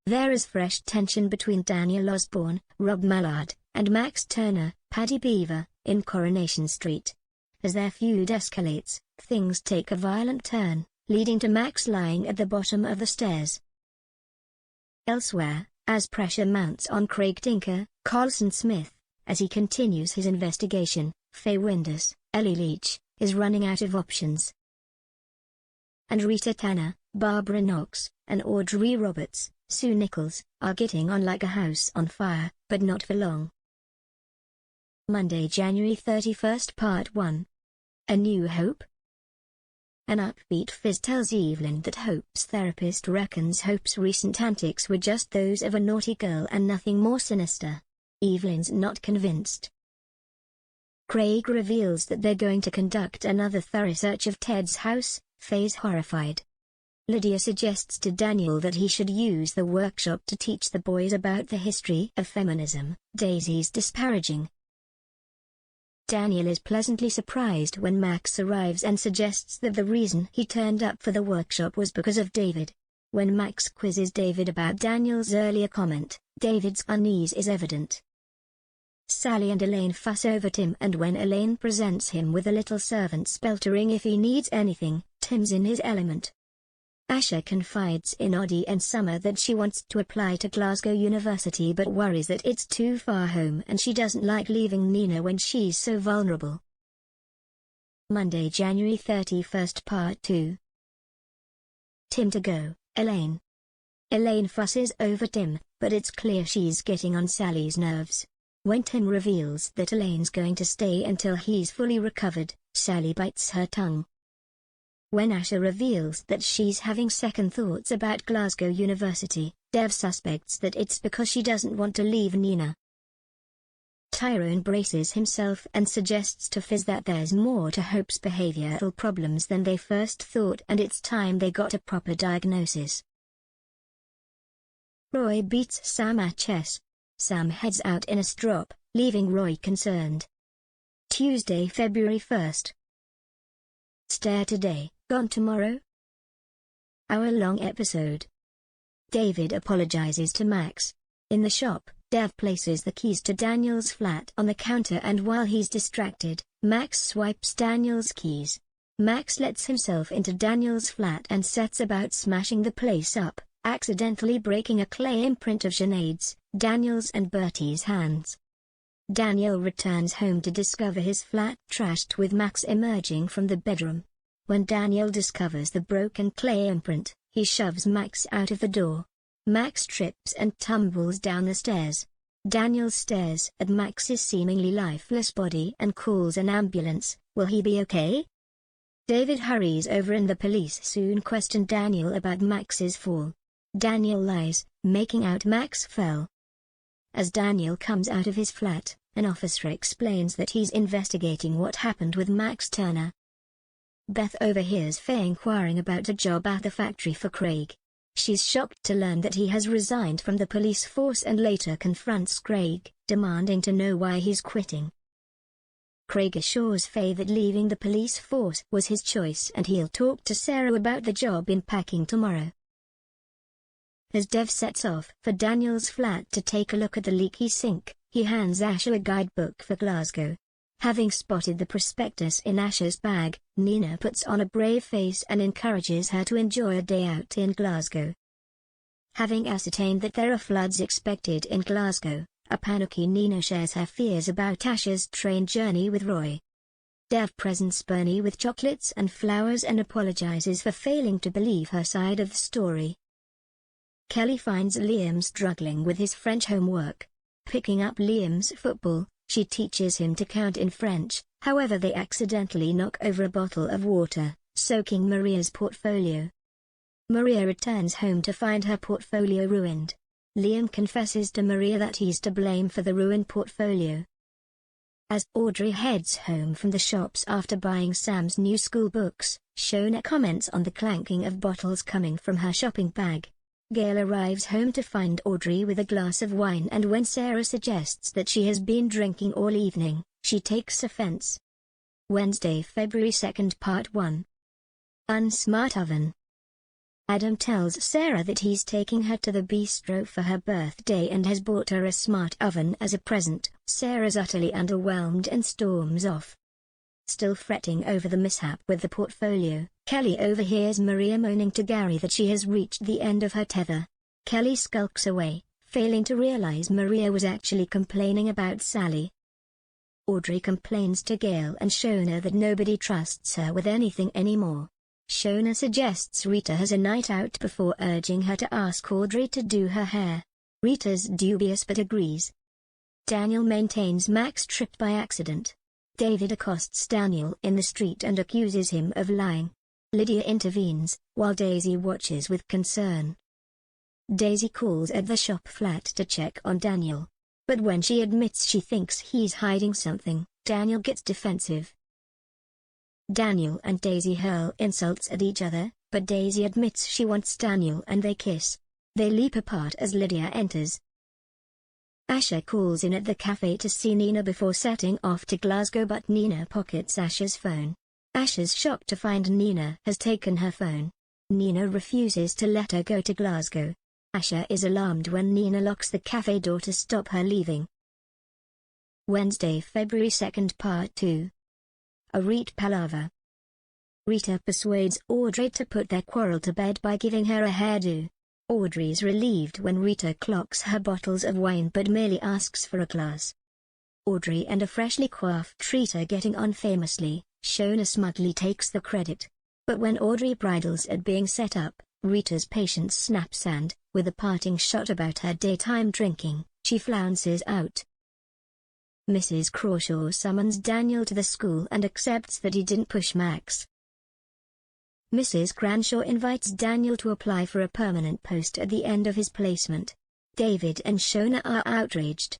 There is fresh tension between Daniel Osborne, Rob Mallard, and Max Turner, Paddy Beaver, in Coronation Street. As their feud escalates, things take a violent turn, leading to Max lying at the bottom of the stairs. Elsewhere, as pressure mounts on Craig Tinker, Colson Smith, as he continues his investigation, Faye Windus, Ellie Leach, is running out of options. And Rita Tanner, Barbara Knox, and Audrey Roberts, Sue Nichols, are getting on like a house on fire, but not for long. Monday, January 31st, Part 1. A New Hope? An upbeat Fizz tells Evelyn that Hope's therapist reckons Hope's recent antics were just those of a naughty girl and nothing more sinister. Evelyn's not convinced. Craig reveals that they're going to conduct another thorough search of Ted's house. Faye's horrified. Lydia suggests to Daniel that he should use the workshop to teach the boys about the history of feminism. Daisy's disparaging. Daniel is pleasantly surprised when Max arrives and suggests that the reason he turned up for the workshop was because of David. When Max quizzes David about Daniel's earlier comment, David's unease is evident. Sally and Elaine fuss over Tim, and when Elaine presents him with a little servant speltering if he needs anything, Tim's in his element. Asha confides in Oddie and Summer that she wants to apply to Glasgow University but worries that it's too far home and she doesn't like leaving Nina when she's so vulnerable. Monday, January 31st, Part 2. Tim to go, Elaine. Elaine fusses over Tim, but it's clear she's getting on Sally's nerves. When Tim reveals that Elaine's going to stay until he's fully recovered, Sally bites her tongue. When Asha reveals that she's having second thoughts about Glasgow University, Dev suspects that it's because she doesn't want to leave Nina. Tyrone braces himself and suggests to Fizz that there's more to Hope's behavioral problems than they first thought and it's time they got a proper diagnosis. Roy beats Sam at chess. Sam heads out in a strop, leaving Roy concerned. Tuesday, February 1st. Stare today, gone tomorrow? Hour-long episode. David apologizes to Max. In the shop, Dev places the keys to Daniel's flat on the counter and while he's distracted, Max swipes Daniel's keys. Max lets himself into Daniel's flat and sets about smashing the place up, accidentally breaking a clay imprint of Sinead's, Daniel's and Bertie's hands. Daniel returns home to discover his flat trashed with Max emerging from the bedroom. When Daniel discovers the broken clay imprint, he shoves Max out of the door. Max trips and tumbles down the stairs. Daniel stares at Max's seemingly lifeless body and calls an ambulance. Will he be okay? David hurries over and the police soon question Daniel about Max's fall. Daniel lies, making out Max fell. As Daniel comes out of his flat, an officer explains that he's investigating what happened with Max Turner. Beth overhears Faye inquiring about a job at the factory for Craig. She's shocked to learn that he has resigned from the police force and later confronts Craig, demanding to know why he's quitting. Craig assures Faye that leaving the police force was his choice and he'll talk to Sarah about the job in packing tomorrow. As Dev sets off for Daniel's flat to take a look at the leaky sink, he hands Asha a guidebook for Glasgow. Having spotted the prospectus in Asha's bag, Nina puts on a brave face and encourages her to enjoy a day out in Glasgow. Having ascertained that there are floods expected in Glasgow, a panicky Nina shares her fears about Asha's train journey with Roy. Dev presents Bernie with chocolates and flowers and apologizes for failing to believe her side of the story. Kelly finds Liam struggling with his French homework. Picking up Liam's football, she teaches him to count in French, however they accidentally knock over a bottle of water, soaking Maria's portfolio. Maria returns home to find her portfolio ruined. Liam confesses to Maria that he's to blame for the ruined portfolio. As Audrey heads home from the shops after buying Sam's new school books, Shona comments on the clanking of bottles coming from her shopping bag. Gail arrives home to find Audrey with a glass of wine and when Sarah suggests that she has been drinking all evening, she takes offense. Wednesday, February 2nd, Part 1. Unsmart Oven. Adam tells Sarah that he's taking her to the bistro for her birthday and has bought her a smart oven as a present. Sarah's utterly underwhelmed and storms off. Still fretting over the mishap with the portfolio, Kelly overhears Maria moaning to Gary that she has reached the end of her tether. Kelly skulks away, failing to realize Maria was actually complaining about Sally. Audrey complains to Gail and Shona that nobody trusts her with anything anymore. Shona suggests Rita has a night out before urging her to ask Audrey to do her hair. Rita's dubious but agrees. Daniel maintains Max tripped by accident. David accosts Daniel in the street and accuses him of lying. Lydia intervenes, while Daisy watches with concern. Daisy calls at the shop flat to check on Daniel. But when she admits she thinks he's hiding something, Daniel gets defensive. Daniel and Daisy hurl insults at each other, but Daisy admits she wants Daniel and they kiss. They leap apart as Lydia enters. Asher calls in at the cafe to see Nina before setting off to Glasgow, but Nina pockets Asher's phone. Asher's shocked to find Nina has taken her phone. Nina refuses to let her go to Glasgow. Asher is alarmed when Nina locks the cafe door to stop her leaving. Wednesday, February 2nd, Part 2. A Rita palaver. Rita persuades Audrey to put their quarrel to bed by giving her a hairdo. Audrey's relieved when Rita clocks her bottles of wine but merely asks for a glass. Audrey and a freshly coiffed Rita getting on famously. Shona smugly takes the credit. But when Audrey bridles at being set up, Rita's patience snaps and, with a parting shot about her daytime drinking, she flounces out. Mrs. Crawshaw summons Daniel to the school and accepts that he didn't push Max. Mrs. Cranshaw invites Daniel to apply for a permanent post at the end of his placement. David and Shona are outraged.